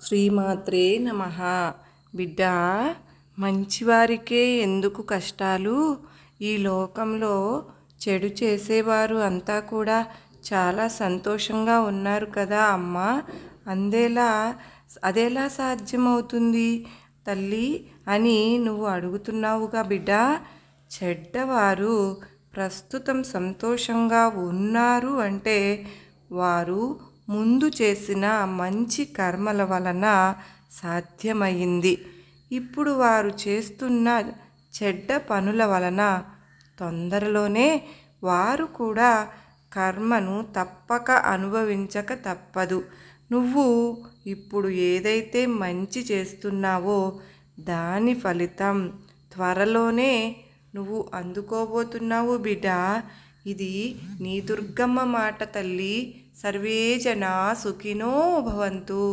శ్రీమాత్రే నమః. బిడ్డ, మంచివారికే ఎందుకు కష్టాలు? ఈ లోకంలో చెడు చేసేవారు అంతా కూడా చాలా సంతోషంగా ఉన్నారు కదా అమ్మా. అదెలా సాధ్యమవుతుంది తల్లి అని నువ్వు అడుగుతున్నావుగా బిడ్డ. చెడ్డవారు ప్రస్తుతం సంతోషంగా ఉన్నారు అంటే వారు ముందు చేసిన మంచి కర్మల వలన సాధ్యమైంది. ఇప్పుడు వారు చేస్తున్న చెడ్డ పనుల వలన తొందరలోనే వారు కూడా కర్మను తప్పక అనుభవించక తప్పదు. నువ్వు ఇప్పుడు ఏదైతే మంచి చేస్తున్నావో దాని ఫలితం త్వరలోనే నువ్వు అందుకోబోతున్నావు బిడ్డ. ఇది నీ దుర్గమ్మ మాట తల్లి. సర్వే జనా సుఖినో భవంతు.